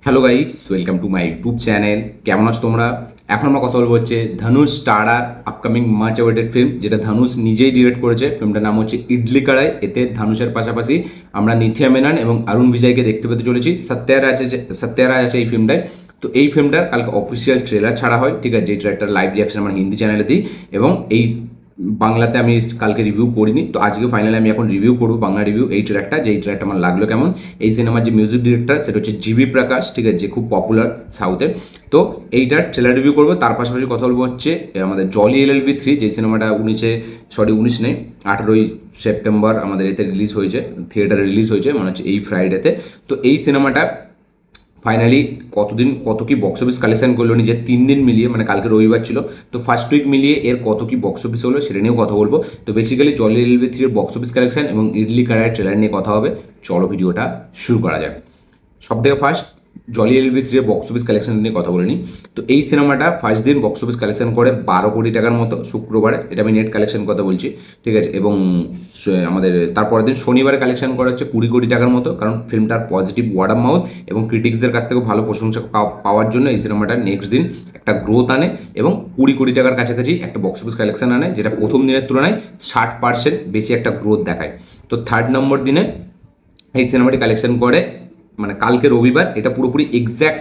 Hello guys, welcome to my YouTube channel. কেমন আছো তোমরা? এখন আমরা কথা বলবো হচ্ছে Dhanush starrer upcoming much awaited film, যেটা ধনুষ নিজেই ডিরেক্ট করেছে। ফিল্মটার নাম হচ্ছে ইডলি কড়াই। এতে ধনুষের পাশাপাশি আমরা নিথিয়া মেনন এবং অরুণ বিজয়কে দেখতে পেতে চলেছি। সত্যারাজ আছে এই ফিল্মটায়। তো এই ফিল্মটার কালকে অফিসিয়াল ট্রেলার ছাড়া হয়, ঠিক আছে, যে ট্রেলারটার লাইভ রিয়াকশন আমরা হিন্দি চ্যানেলে দিই। এবং এই বাংলাতে আমি কালকে রিভিউ করিনি, তো আজকে ফাইনালি আমি এখন রিভিউ করবো বাংলা রিভিউ এই ট্রেলারটা, যে এই ট্রেলারটা আমার লাগলো কেমন। এই সিনেমার যে মিউজিক ডিরেক্টর সেটা হচ্ছে জিবি প্রকাশ, ঠিক আছে, যে খুব পপুলার সাউথে। তো এইটার ট্রেলার রিভিউ করবো, তার পাশাপাশি কথা বলবো হচ্ছে আমাদের জলি LLB 3, যে সিনেমাটা 19 নেই 18ই সেপ্টেম্বর আমাদের এতে রিলিজ হয়েছে, থিয়েটারে রিলিজ হয়েছে মনে হচ্ছে এই ফ্রাইডেতে। তো এই সিনেমাটা ফাইনালি কত কি বক্স অফিস কালেকশন করলো নিজের 3 দিন মিলিয়ে, মানে কালকে রবিবার ছিল, তো ফার্স্ট উইক মিলিয়ে এর কত কি বক্স অফিস হলো সেটা নিয়েও কথা বলবো। তো বেসিক্যালি জলি LLB 3 এর বক্স অফিস কালেকশন এবং ইডলি কড়াই ট্রেলার নিয়ে কথা হবে। চলো ভিডিওটা শুরু করা যাক। সব থেকে ফার্স্ট জলি LLB 3 এর বক্স অফিস কালেকশন নিয়ে কথা বলে নিই। তো এই সিনেমাটা ফার্স্ট দিন বক্স অফিস কালেকশন করে 12 কোটি টাকার মতো শুক্রবারে, এটা আমি নেট কালেকশন কথা বলছি, ঠিক আছে। এবং আমাদের তারপরের দিন শনিবারে কালেকশন করা হচ্ছে 20 কোটি টাকার মতো, কারণ ফিল্মটার পজিটিভ ওয়ার্ড অফ মাউথ এবং ক্রিটিক্সদের কাছ থেকে ভালো প্রশংসা পাওয়ার জন্য এই সিনেমাটা নেক্সট দিন একটা গ্রোথ আনে এবং 20 কোটি টাকার কাছাকাছি একটা বক্স অফিস কালেকশন আনে, যেটা প্রথম দিনের তুলনায় 60% বেশি একটা গ্রোথ দেখায়। তো থার্ড নম্বর দিনে এই সিনেমাটি কালেকশন করে, মানে কালকে রবিবার, এটা পুরোপুরি এক্স্যাক্ট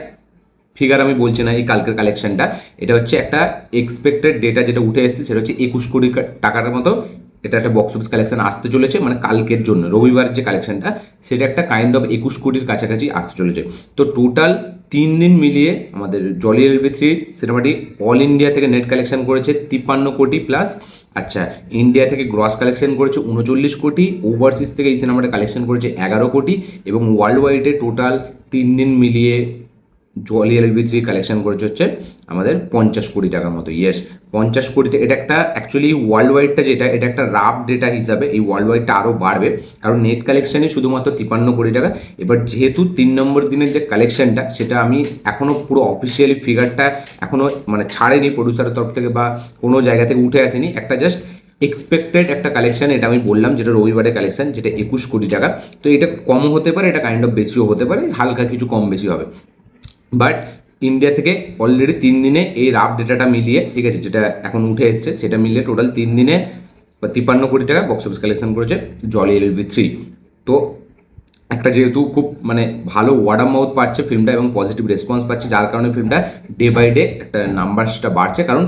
ফিগার আমি বলছি না এই কালকের কালেকশনটা, এটা হচ্ছে একটা এক্সপেক্টেড ডেটা যেটা উঠে এসেছে, সেটা হচ্ছে 21 কোটি টাকার মতো এটা একটা বক্স অফিস কালেকশন আসতে চলেছে, মানে কালকের জন্য রবিবার যে কালেকশনটা সেটা একটা কাইন্ড অফ 21 কোটির কাছাকাছি আসতে চলেছে। তো টোটাল 3 দিন মিলিয়ে আমাদের জলি LLB 3 সিনেমাটি অল ইন্ডিয়া থেকে নেট কালেকশন করেছে 53 কোটি প্লাস। আচ্ছা, ইন্ডিয়া থেকে গ্রস কালেকশন করেছে 39 কোটি, ওভারসিজ থেকে এই সিনেমাটা কালেকশন করেছে 11 কোটি, এবং ওয়ার্ল্ড ওয়াইডে টোটাল 3 দিন মিলিয়ে জলি LLB 3 কালেকশন করেছে হচ্ছে আমাদের 50 কোটি টাকার মতো। ইয়েস, 50 কোটি। এটা একটা অ্যাকচুয়ালি ওয়ার্ল্ড ওয়াইডটা যেটা, এটা একটা রাফ ডেটা হিসাবে, এই ওয়ার্ল্ড ওয়াইডটা আরও বাড়বে, কারণ নেট কালেকশনই শুধুমাত্র 53 কোটি টাকা। এবার যেহেতু 3 নম্বর দিনের যে কালেকশনটা সেটা আমি এখনও পুরো অফিসিয়ালি ফিগারটা এখনও মানে ছাড়েনি প্রডিউসারের তরফ থেকে বা কোনো জায়গা থেকে উঠে আসেনি, একটা জাস্ট এক্সপেক্টেড একটা কালেকশন, এটা আমি বললাম, যেটা রবিবারের কালেকশন, যেটা 21 কোটি টাকা। তো এটা কমও হতে পারে, এটা কাইন্ড অফ বেশিও হতে পারে, হালকা কিছু কম বেশি হবে। বাট ইন্ডিয়া থেকে অলরেডি 3 দিনে এই রাফ ডেটাটা মিলিয়ে, ঠিক আছে, যেটা এখন উঠে এসছে সেটা মিলিয়ে টোটাল 3 দিনে 53 কোটি টাকা বক্স অফিস কালেকশন করেছে জলি LLB 3। তো একটা যেহেতু খুব মানে ভালো ওয়ার্ড অফ মাউথ পাচ্ছে ফিল্মটা এবং পজিটিভ রেসপন্স পাচ্ছে, যার কারণে ফিল্মটা ডে বাই ডে একটা নাম্বারসটা বাড়ছে, কারণ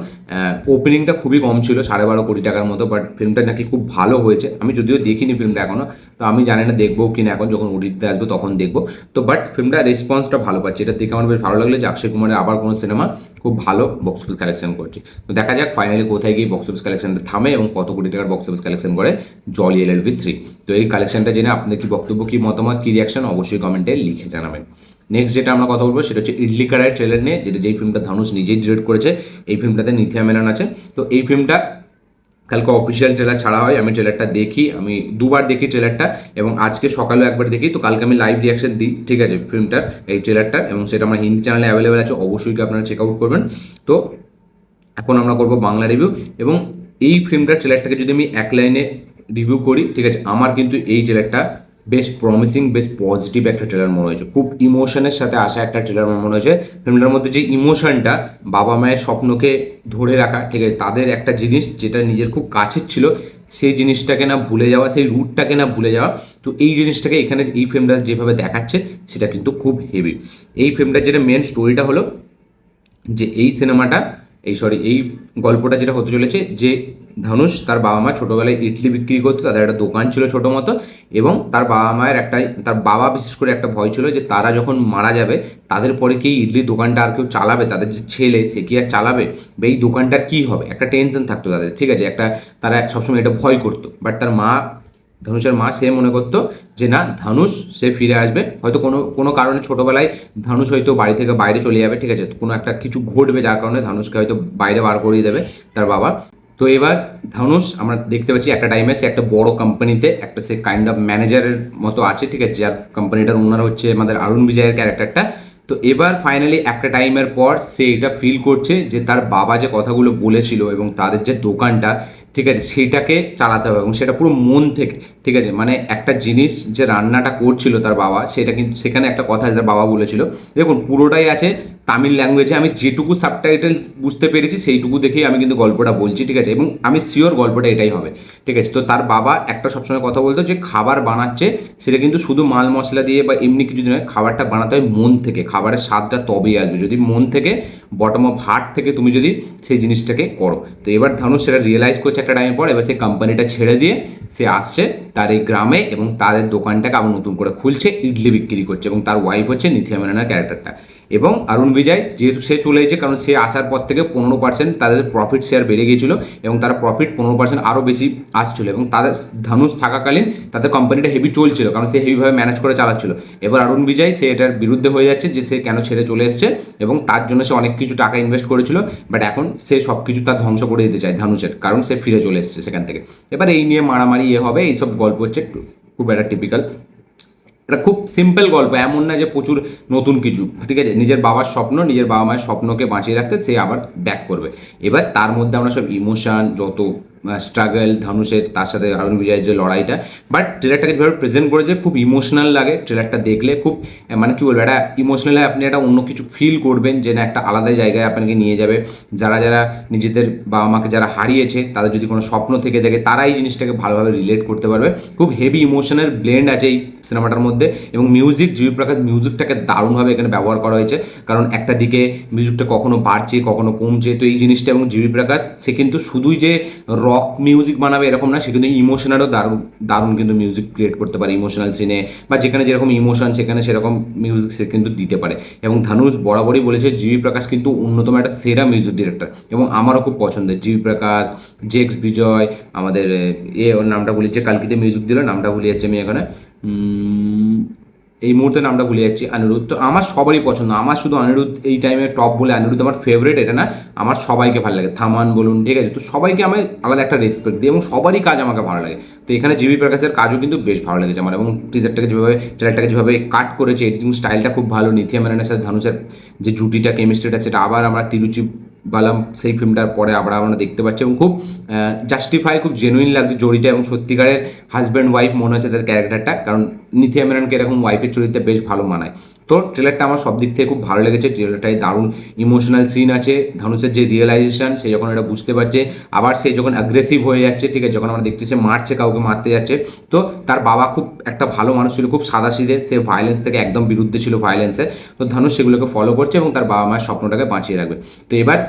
ওপেনিংটা খুবই কম ছিল 12.5 কোটি টাকার মতো, বাট ফিল্মটা নাকি খুব ভালো হয়েছে। আমি যদিও দেখিনি ফিল্মটা এখনও, তো আমি জানি না দেখবো কিনা, এখন যখন ওটিটিতে আসবে তখন দেখবো। তো বাট ফিল্মটা রেসপন্সটা ভালো পাচ্ছে, এটা দেখে আমার বেশ ভালো লাগলো যে অক্ষয় কুমারের আবার কোনো সিনেমা খুব ভালো বক্স অফিস কালেকশন করছে। তো দেখা যাক ফাইনালি কোথায় গিয়ে বক্স অফিস কালেকশনটা থামে এবং কত কোটি টাকার বক্স অফিস কালেকশন করে জলি LLB 3। তো এই কালেকশনটা জেনে আপনাদের কি বক্তব্য, কি মতামত, কি রিয়াকশন অবশ্যই কমেন্টে লিখে জানাবেন। নেক্সট যেটা আমরা কথা বলবো সেটা হচ্ছে ইডলি কড়াই ট্রেলার নিয়ে, যেই ফিল্মটা ধনুষ নিজেই ডিরেক্ট করেছে। এই ফিল্মটাতে নিথিয়া মেনন আছে। তো এই ফিল্মটা কালকে অফিসিয়াল ট্রেলার ছাড়া হয়, আমি ট্রেলারটা দেখি, আমি দুবার দেখি ট্রেলারটা, এবং আজকে সকালেও একবার দেখি। তো কালকে আমি লাইভ রিয়াকশন দিই, ঠিক আছে, ফিল্মটার এই ট্রেলারটার, এবং সেটা আমার হিন্দি চ্যানেলে অ্যাভেলেবেল আছে, অবশ্যই কি আপনারা চেক আউট করবেন। তো এখন আমরা করবো বাংলা রিভিউ, এবং এই ফিল্মটার ট্রেলারটাকে যদি আমি এক লাইনে রিভিউ করি, ঠিক আছে, আমার কিন্তু এই ট্রেলারটা বেশ প্রমিসিং, বেশ পজিটিভ একটা ট্রেলার মনে হয়েছে, খুব ইমোশনের সাথে আসা একটা ট্রেলার মনে হয়েছে। ফিল্মটার মধ্যে যে ইমোশনটা, বাবা মায়ের স্বপ্নকে ধরে রাখা, ঠিক আছে, তাদের একটা জিনিস যেটা নিজের খুব কাছের ছিল, সেই জিনিসটাকে না ভুলে যাওয়া, সেই রুটটাকে না ভুলে যাওয়া, তো এই জিনিসটাকে এখানে এই ফিল্মটা যেভাবে দেখাচ্ছে সেটা কিন্তু খুব হেভি। এই ফিল্মটার যেটা মেন স্টোরিটা হলো যে এই গল্পটা যেটা হতে চলেছে, যে ধনুষ তার বাবা মা ছোটোবেলায় ইডলি বিক্রি করতো, তাদের একটা দোকান ছিল ছোটো মতো, এবং তার বাবা মায়ের তার বাবা বিশেষ করে একটা ভয় ছিল যে তারা যখন মারা যাবে তাদের পরে কি ইডলির দোকানটা আর কেউ চালাবে, তাদের যে ছেলে সে কি আর চালাবে, বা এই দোকানটার কী হবে, একটা টেনশন থাকতো তাদের, ঠিক আছে, তারা সবসময় এটা ভয় করতো। বাট তার মা, ধনুষের মা, সে মনে করতো যে না, ধনুষ সে ফিরে আসবে, হয়তো কোনো কোনো কারণে ছোটোবেলায় ধনুষ হয়তো বাড়ি থেকে বাইরে চলে যাবে, ঠিক আছে, কোনো একটা কিছু ঘটবে যার কারণে ধনুষকে হয়তো বাইরে বার করিয়ে দেবে তার বাবা। তো এবার ধনুষ আমরা দেখতে পাচ্ছি একটা টাইমে সে একটা বড় কোম্পানিতে একটা সে কাইন্ড অফ ম্যানেজারের মতো আছে, ঠিক আছে, যার কোম্পানিটার ওনার হচ্ছে আমাদের অরুণ বিজয়ের ক্যারেক্টারটা। তো এবার ফাইনালি একটা টাইমের পর সে এটা ফিল করছে যে তার বাবা যে কথাগুলো বলেছিল এবং তাদের যে দোকানটা, ঠিক আছে, সেইটাকে চালাতে হবে এবং সেটা পুরো মন থেকে। ঠিক আছে, মানে একটা জিনিস যে রান্নাটা করছিল তার বাবা, সেটা কিন্তু সেখানে একটা কথা তার বাবা বলেছিল, দেখুন পুরোটাই আছে তামিল ল্যাঙ্গুয়েজে, আমি যেটুকু সাবটাইটেলস বুঝতে পেরেছি সেইটুকু দেখেই আমি কিন্তু গল্পটা বলছি। ঠিক আছে, এবং আমি শিওর গল্পটা এটাই হবে। ঠিক আছে, তো তার বাবা একটা সবসময় কথা বলতো যে খাবার বানাচ্ছে সেটা কিন্তু শুধু মাল মশলা দিয়ে বা এমনি কিছু নয়, খাবারটা বানাতে হয় মন থেকে, খাবারের স্বাদটা তবেই আসবে যদি মন থেকে, বটম অফ হার্ট থেকে তুমি যদি সেই জিনিসটাকে করো। তো এবার ধানুষ সেটা রিয়েলাইজ করছে একটা টাইমের পর, এবার সে কোম্পানিটা ছেড়ে দিয়ে সে আসছে তার এই গ্রামে এবং তাদের দোকানটাকে আবার নতুন করে খুলছে, ইডলি বিক্রি করছে, এবং তার ওয়াইফ হচ্ছে নিথিয়া মেননের ক্যারেক্টারটা। এবং অরুণ বিজয় যেহেতু সে চলে এসেছে, কারণ সে আসার পর থেকে 15% তাদের প্রফিট শেয়ার বেড়ে গিয়েছিল এবং তারা প্রফিট 15% আরও বেশি আসছিল, এবং তাদের ধানুষ থাকাকালীন তাদের কোম্পানিটা হেভি চলছিল কারণ সে হেভিভাবে ম্যানেজ করে চালাচ্ছিল। এবার অরুণ বিজয় সে এটার বিরুদ্ধে হয়ে যাচ্ছে যে সে কেন ছেড়ে চলে এসছে, এবং তার জন্য সে অনেক কিছু টাকা ইনভেস্ট করেছিল, বাট এখন সে সব কিছু তার ধ্বংস করে দিতে চায় ধানুষের, কারণ সে ফিরে চলে এসছে সেখান থেকে। এবার এই নিয়ে মারামারি হবে, এইসব গল্প হচ্ছে খুব একটা টিপিক্যাল। এটা খুব সিম্পল গল্প, এমন না যে প্রচুর নতুন কিছু। ঠিক আছে, নিজের বাবার স্বপ্ন, নিজের বাবা মায়ের স্বপ্নকে বাঁচিয়ে রাখতে সে আবার ব্যাক করবে। এবার তার মধ্যে আমরা সব ইমোশন, যত স্ট্রাগল ধানুষের, তার সাথে অরুণ বিজয়ের যে লড়াইটা, বাট ট্রেলারটাকে যেভাবে প্রেজেন্ট করেছে খুব ইমোশনাল লাগে। ট্রেলারটা দেখলে খুব মানে কি বলবো, একটা ইমোশনালি আপনি একটা অন্য কিছু ফিল করবেন, যে না একটা আলাদা জায়গায় আপনাকে নিয়ে যাবে। যারা যারা নিজেদের বাবা মাকে যারা হারিয়েছে, তাদের যদি কোনো স্বপ্ন থেকে থাকে, তারা এই জিনিসটাকে ভালোভাবে রিলেট করতে পারবে। খুব হেভি ইমোশনের ব্লেন্ড আছে এই সিনেমাটার মধ্যে, এবং মিউজিক, জিবি প্রকাশ মিউজিকটাকে দারুণভাবে এখানে ব্যবহার করা হয়েছে, কারণ একটা দিকে মিউজিকটা কখনো বাড়ছে কখনো কমছে, তো এই জিনিসটা, এবং জিবি প্রকাশ সে কিন্তু শুধুই যে রক মিউজিক বানাবে এরকম না, সে কিন্তু ইমোশনালও দারুণ দারুণ কিন্তু মিউজিক ক্রিয়েট করতে পারে ইমোশনাল সিনে, বা যেখানে যেরকম ইমোশন সেখানে সেরকম মিউজিক সে কিন্তু দিতে পারে। এবং ধানুষ বরাবরই বলেছে জিবি প্রকাশ কিন্তু অন্যতম একটা সেরা মিউজিক ডিরেক্টর, এবং আমারও খুব পছন্দের জিবি প্রকাশ, জেক্স বিজয়, আমাদের ওর নামটা ভুলে যাচ্ছে, কালকিতে মিউজিক দিল, নামটা ভুলে যাচ্ছে আমি এখানে, এই মুহূর্তে নামটা ভুলে যাচ্ছি, অনিরুদ্ধ। তো আমার সবারই পছন্দ, আমার শুধু অনিরুদ্ধ এই টাইমে টপ বলে অনিরুদ্ধ আমার ফেভারিট এটা না, আমার সবাইকে ভালো লাগে, থামান বলুন, ঠিক আছে, তো সবাইকে আমি আলাদা একটা রেসপেক্ট দিই এবং সবারই কাজ আমাকে ভালো লাগে। তো এখানে জিবি প্রকাশের কাজও কিন্তু বেশ ভালো লেগেছে আমার, এবং টিজারটাকে যেভাবে, ট্রেলারটাকে যেভাবে কাট করেছে, এডিটিং স্টাইলটা খুব ভালো। নিথিয়া মেননের সাথে ধানুষের যে জুটিটা, কেমিস্ট্রিটা, সেটা আবার আমরা তিরুচি বালাম সেই ফিল্মটার পরে আবার আমরা দেখতে পাচ্ছি, এবং খুব জাস্টিফাই, খুব জেনুইন লাগছে জড়িটা, এবং সত্যিকারের হাজব্যান্ড ওয়াইফ মনে হচ্ছে তাদের ক্যারেক্টারটা, কারণ নিথিয়া মেননকে এরকম ওয়াইফের চরিত্রে বেশ ভালো মানায়। তো ট্রেলারটা আমার সব দিক থেকে খুব ভালো লেগেছে, ট্রেলারটায় দারুণ ইমোশনাল সিন আছে, ধানুষের যে রিয়েলাইজেশন, সে যখন এটা বুঝতে পারছে, আবার সে যখন অ্যাগ্রেসিভ হয়ে যাচ্ছে, ঠিক আছে, যখন আমরা দেখছি সে মারছে, কাউকে মারতে যাচ্ছে। তো তার বাবা খুব একটা ভালো মানুষ ছিল, খুব সাদাসিধে, সে ভায়োলেন্স থেকে একদম বিরুদ্ধে ছিল, ভায়োলেন্সে। তো ধানুষ সেগুলোকে ফলো করছে এবং তার বাবা মায়ের স্বপ্নটাকে বাঁচিয়ে রাখবে। তো এবার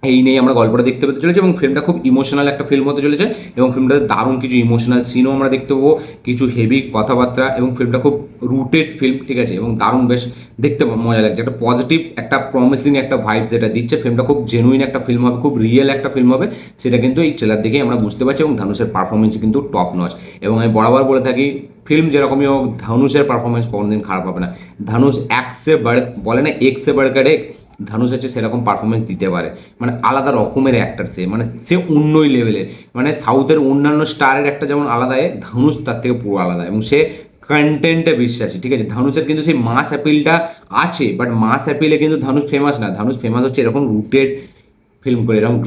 এই নিয়ে আমরা গল্পটা দেখতে পেতে চলেছি, এবং ফিল্মটা খুব ইমোশনাল একটা ফিল্ম হতে চলেছে, এবং ফিল্মটাতে দারুণ কিছু ইমোশনাল সিনও আমরা দেখতে পাবো, কিছু হেভি কথাবার্তা, এবং ফিল্মটা খুব রুটেড ফিল্ম, ঠিক আছে, এবং দারুণ বেশ দেখতে মজা লাগছে, একটা পজিটিভ, একটা প্রমিসিং একটা ভাইব যেটা দিচ্ছে ফিল্মটা, খুব জেনুইন একটা ফিল্ম হবে, খুব রিয়েল একটা ফিল্ম হবে, সেটা কিন্তু এই ট্রেলার দেখেই আমরা বুঝতে পারছি, এবং ধানুষের পারফরমেন্স কিন্তু টপ নচ। এবং আমি বরাবর বলে থাকি, ফিল্ম যেরকমই হোক, ধানুষের পারফরমেন্স কোনোদিন খারাপ হবে না। ধানুষ একসে বলে না, একসে বাড়কার এক, ধানুষ হচ্ছে সেরকম পারফরমেন্স দিতে পারে, মানে আলাদা রকমের অ্যাক্টার সে, মানে সে অন্যই লেভেলের, মানে সাউথের অন্যান্য স্টারের একটা যেমন আলাদা, ধানুষ তার থেকে পুরো আলাদা, এবং সে কন্টেন্টে বিশ্বাসী। ঠিক আছে, ধানুষের কিন্তু সেই মাস অ্যাপিলটা আছে, বাট মাস অ্যাপিলে কিন্তু ধানুষ ফেমাস না, ধানুষ ফেমাস হচ্ছে এরকম রুটেড ফিল্ম করে, এরকম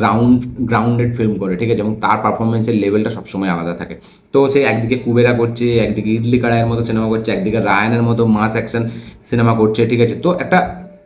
গ্রাউন্ডেড ফিল্ম করে, ঠিক আছে, এবং তার পারফরমেন্সের লেভেলটা সবসময় আলাদা থাকে। তো সে একদিকে কুবেরা করছে, একদিকে ইডলি কড়াইয়ের মতো সিনেমা করছে, একদিকে রায়ানের মতো মাস অ্যাকশন সিনেমা করছে, ঠিক আছে, তো একটা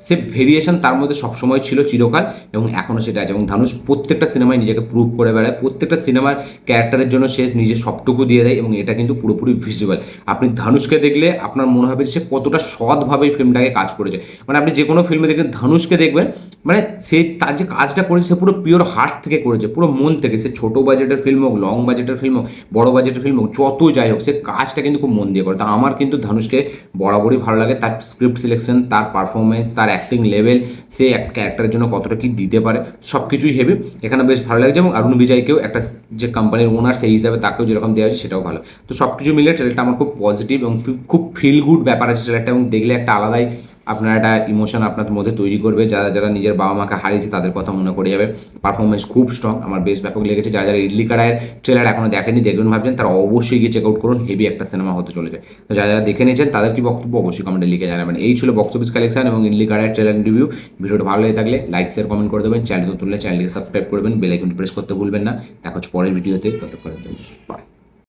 সে ভেরিয়েশন তার মধ্যে সবসময় ছিল চিরকাল, এবং এখনও সেটা আছে, এবং ধানুষ প্রত্যেকটা সিনেমায় নিজেকে প্রুভ করে বেড়ায়, প্রত্যেকটা সিনেমার ক্যারেক্টারের জন্য সে নিজের সবটুকু দিয়ে দেয়, এবং এটা কিন্তু পুরোপুরি ভিজিবল। আপনি ধানুষকে দেখলে আপনার মনে হবে সে কতটা সৎভাবে এই ফিল্মটাকে কাজ করেছে, মানে আপনি যে কোনো ফিল্মে দেখবেন ধানুষকে দেখবেন, মানে সে তার যে কাজটা করেছে সে পুরো পিওর হার্ট থেকে করেছে, পুরো মন থেকে, সে ছোটো বাজেটের ফিল্ম হোক, লং বাজেটের ফিল্ম হোক, বড় বাজেটের ফিল্ম হোক, যত যাই হোক, সে কাজটা কিন্তু খুব মন দিয়ে করে। তা আমার কিন্তু ধানুষকে বরাবরই ভালো লাগে, তার স্ক্রিপ্ট সিলেকশন, তার পারফরমেন্স, তার অ্যাক্টিং লেভেল, সে একটা ক্যারেক্টারের জন্য কতটা কি দিতে পারে, সব কিছুই হেভি এখানে বেশ ভালো লাগছে। এবং অরুণ বিজয়কেও একটা যে কোম্পানির ওনার সেই হিসাবে তাকেও যেরকম দেওয়া হয়েছে সেটাও ভালো। তো সব কিছু মিলে ট্রেলারটা আমার খুব পজিটিভ এবং খুব ফিল গুড ব্যাপার আছে ট্রেলারটা, এবং দেখলে একটা আলাদাই আপনার একটা ইমোশন আপনাদের মধ্যে তৈরি করবে, যারা যারা নিজের বাবা মাকে হারিয়েছে তাদের কথা মনে পড়ে যাবে। পারফরমেন্স খুব স্ট্রং, আমার বেশ ব্যাপক লেগেছে। যারা যারা ইডলি কড়াইয়ের ট্রেলার এখনো দেখেনি, দেখবেন ভাবছেন, তারা অবশ্যই গিয়ে চেক আউট করুন, হেভি একটা সিনেমা হতে চলেছে। তো যারা যারা দেখে নিয়েছেন তাদের কি বক্তব্য অবশ্যই কমেন্টে লিখে জানাবেন। এই ছিল বক্স অফিস কালেকশন এবং ইডলি কড়াইয়ের ট্রেলার রিভিউ। ভিডিওটা ভালো লেগে থাকলে লাইক শেয়ার কমেন্ট করে দেবেন, চ্যানেল তুললে চ্যানেলটিকে সাবস্ক্রাইব করবেন, বেল আইকনটি প্রেস করতে ভুলবেন না। দেখা হচ্ছে পরের ভিডিওতে, ততক্ষণের জন্য বাই।